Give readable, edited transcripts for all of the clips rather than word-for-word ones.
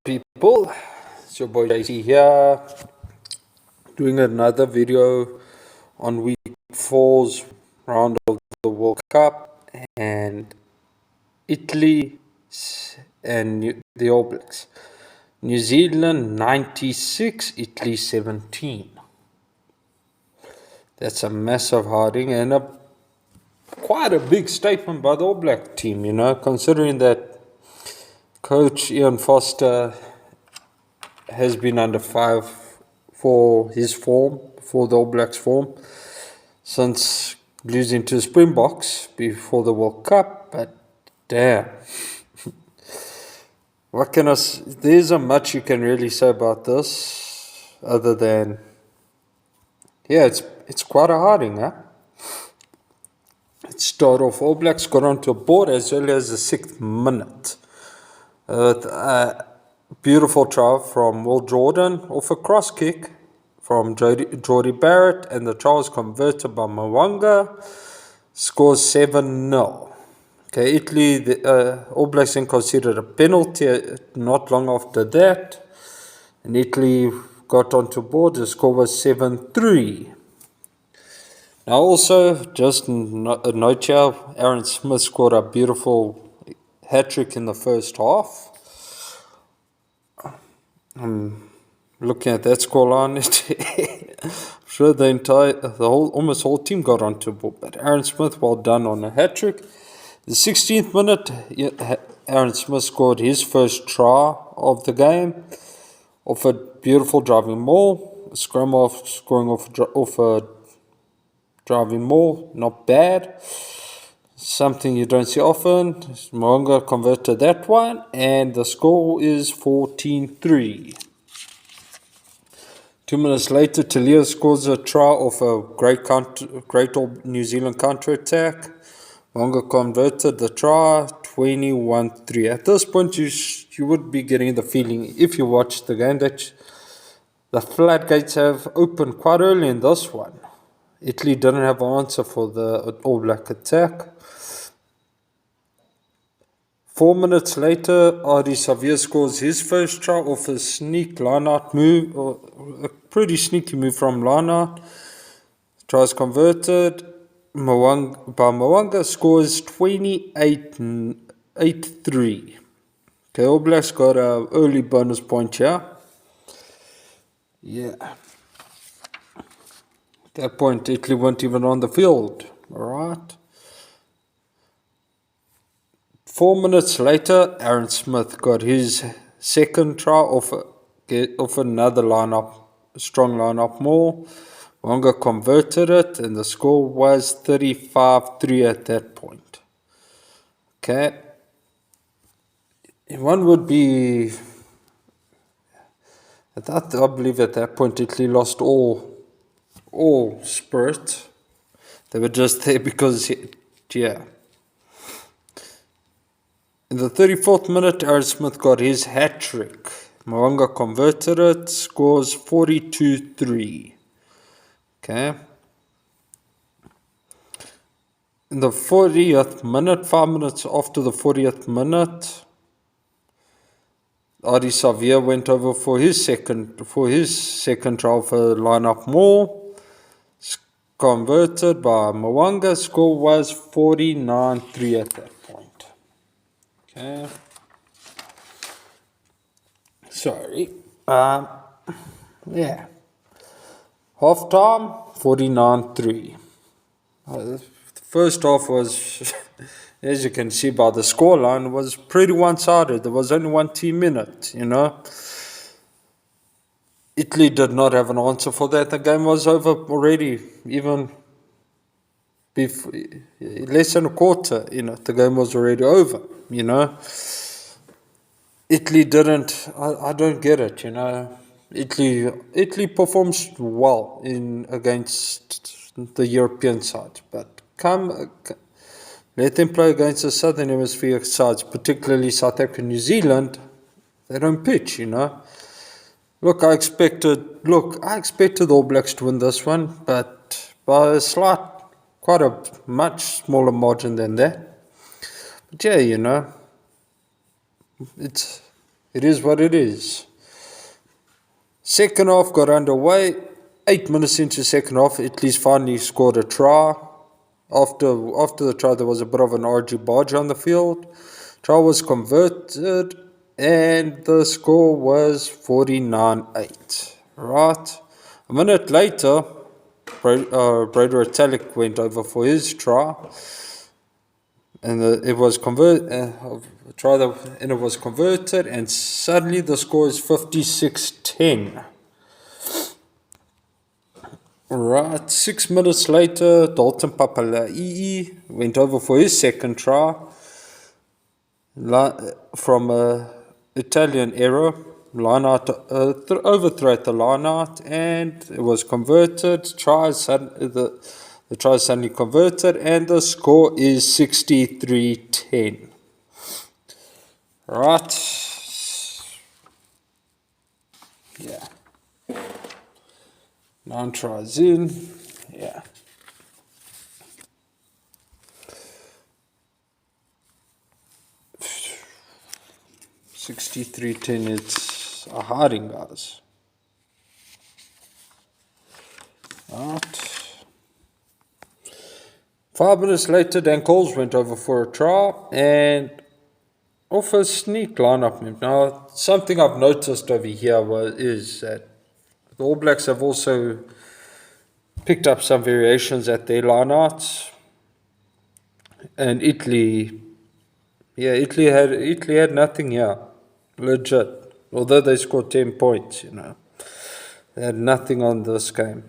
People, it's your boy JC here, doing another video on week four's round of the World Cup and Italy and the All Blacks. New Zealand 96, Italy 17. That's a massive harding and quite a big statement by the All Black team, considering that Coach Ian Foster has been under fire for his form, for the All Blacks form, since losing to Springboks before the World Cup. But damn, there isn't much you can really say about this, other than, it's quite a harding, huh? It started off, All Blacks got onto a board as early as the 6th minute. Beautiful try from Will Jordan off a cross kick from Jordie Barrett, and the try was converted by Mwanga. Scores 7-0. Okay, Italy, the All Blacks then considered a penalty not long after that, and Italy got onto board. The score was 7-3. Now also, just a note here, Aaron Smith scored a beautiful hat-trick in the first half. I'm looking at that scoreline. I'm sure almost whole team got onto board. But Aaron Smith, well done on a hat trick. The 16th minute, Aaron Smith scored his first try of the game off a beautiful driving maul. Scoring off a driving maul, not bad. Something you don't see often. Mwanga converted that one, and the score is 14-3. 2 minutes later, Talia scores a try off a great old New Zealand counter-attack. Mwanga converted the try, 21-3. At this point, you would be getting the feeling, if you watch the game, that the floodgates have opened quite early in this one. Italy didn't have an answer for the All Black attack. 4 minutes later, Adi Xavier scores his first try off a sneak line-out move, or a pretty sneaky move from line-out. Tries converted. Mwanga scores 28-3. Okay, All Blacks got an early bonus point here. Yeah. At that point, Italy weren't even on the field. Alright. 4 minutes later, Aaron Smith got his second try off another strong lineup maul. Wonga converted it, and the score was 35-3 at that point. Okay. One would be, I believe at that point Italy lost all spirit. They were just there because, yeah. In the 34th minute, Aaron Smith got his hat-trick. Mwanga converted it, scores 42-3. Okay. In the 40th minute, 5 minutes after the 40th minute, Adi Xavier went over for his second try for line-up maul. Converted by Mwanga. Score was 49-3 at that point. Okay. Sorry. Yeah. Half time, 49-3. The first half was, as you can see by the scoreline, was pretty one-sided. There was only one team in it, Italy did not have an answer for that. The game was over already, even before, less than a quarter, the game was already over, Italy didn't, I don't get it, Italy performs well against the European side, but let them play against the Southern Hemisphere sides, particularly South Africa and New Zealand. They don't pitch, Look, I expected the All Blacks to win this one, but by quite a much smaller margin than that. But yeah, It is what it is. Second half got underway. 8 minutes into second half, Italy's finally scored a try. After the try, there was a bit of an argy-bargy on the field. Try was converted, and the score was 49-8. Right. A minute later, Hapless Italy went over for his try, and it was converted. And it was converted, and suddenly the score is 56-10. Right, 6 minutes later, Dalton Papali'i went over for his second try from Italian error. Line out, overthrow at the line out, and it was converted. The try is suddenly converted, and the score is 63-10. Right. Yeah. 9 tries in. Yeah. $63.10. It's a harding, guys. Right. 5 minutes later, Dan Coles went over for a try and off a sneak lineup move. Now, something I've noticed over here is that the All Blacks have also picked up some variations at their lineouts, and Italy had nothing here, legit. Although they scored 10 points, they had nothing on this game.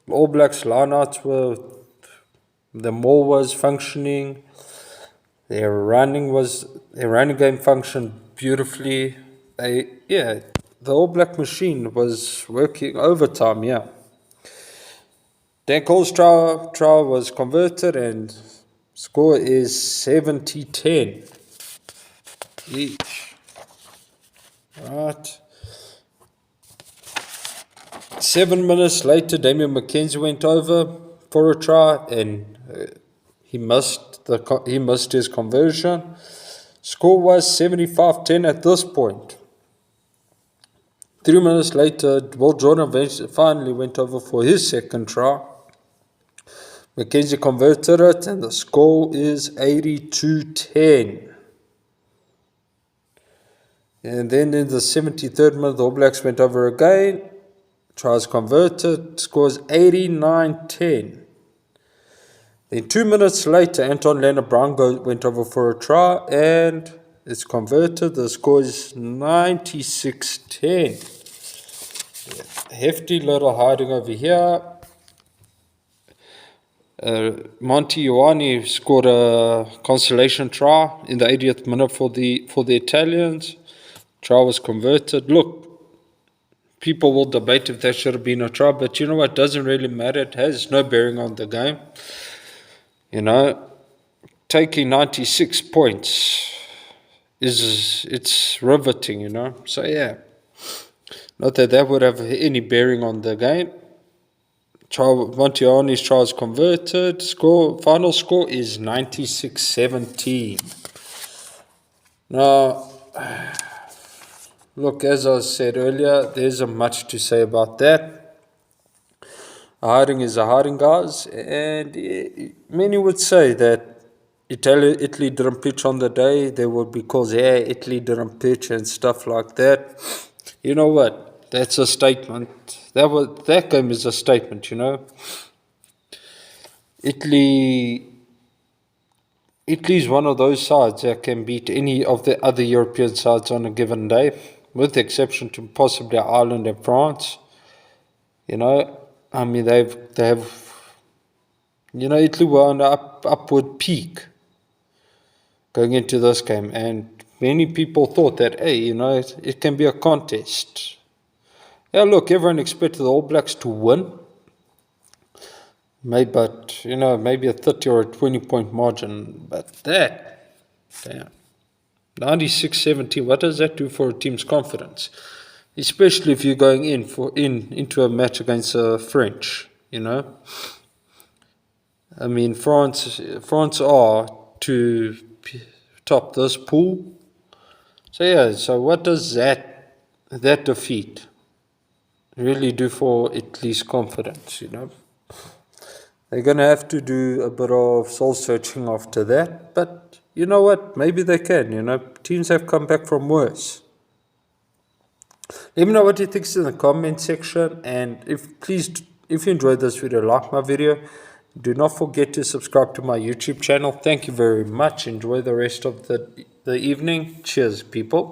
All Blacks lineouts the maul was functioning. Their running game functioned beautifully. The All Black machine was working overtime. Yeah. Dan Cole's trial was converted, and score is 70-10 each. Right. 7 minutes later, Damian McKenzie went over for a try, and he missed his conversion. Score was 75-10 at this point. 3 minutes later, Will Jordan finally went over for his second try. McKenzie converted it, and the score is 82-10. And then in the 73rd minute, the All Blacks went over again. Tries converted, scores 89-10. Then 2 minutes later, Anton Leonard-Brown went over for a try, and it's converted. The score is 96-10. Hefty little hiding over here. Monty Ioane scored a consolation try in the 80th minute for the Italians. Try was converted. Look, people will debate if that should have been a try, but you know what? It doesn't really matter. It has no bearing on the game. Taking 96 points it's riveting. So yeah, not that would have any bearing on the game. Monty Ioane's try is converted. Final score is 96-17. Now, look, as I said earlier, there isn't much to say about that. A hiding is a hiding, guys, and many would say that Italy didn't pitch on the day. There would be calls, Italy didn't pitch and stuff like that. You know what? That's a statement. That game is a statement. Italy's one of those sides that can beat any of the other European sides on a given day, with the exception to possibly Ireland and France. They have. Italy were on an upward peak going into this game, and many people thought that, it can be a contest. Yeah, look, everyone expected the All Blacks to win. Maybe a 30 or a 20-point margin. But that, damn, 96-17, what does that do for a team's confidence? Especially if you're going into a match against the French, I mean, France are to top this pool. So yeah, so what does that defeat really do for Italy's confidence, you know? They're going to have to do a bit of soul searching after that, but you know what? Maybe they can, you know? Teams have come back from worse. Let me know what you think in the comment section, and if you enjoyed this video, like my video. Do not forget to subscribe to my YouTube channel. Thank you very much. Enjoy the rest of the evening. Cheers, people.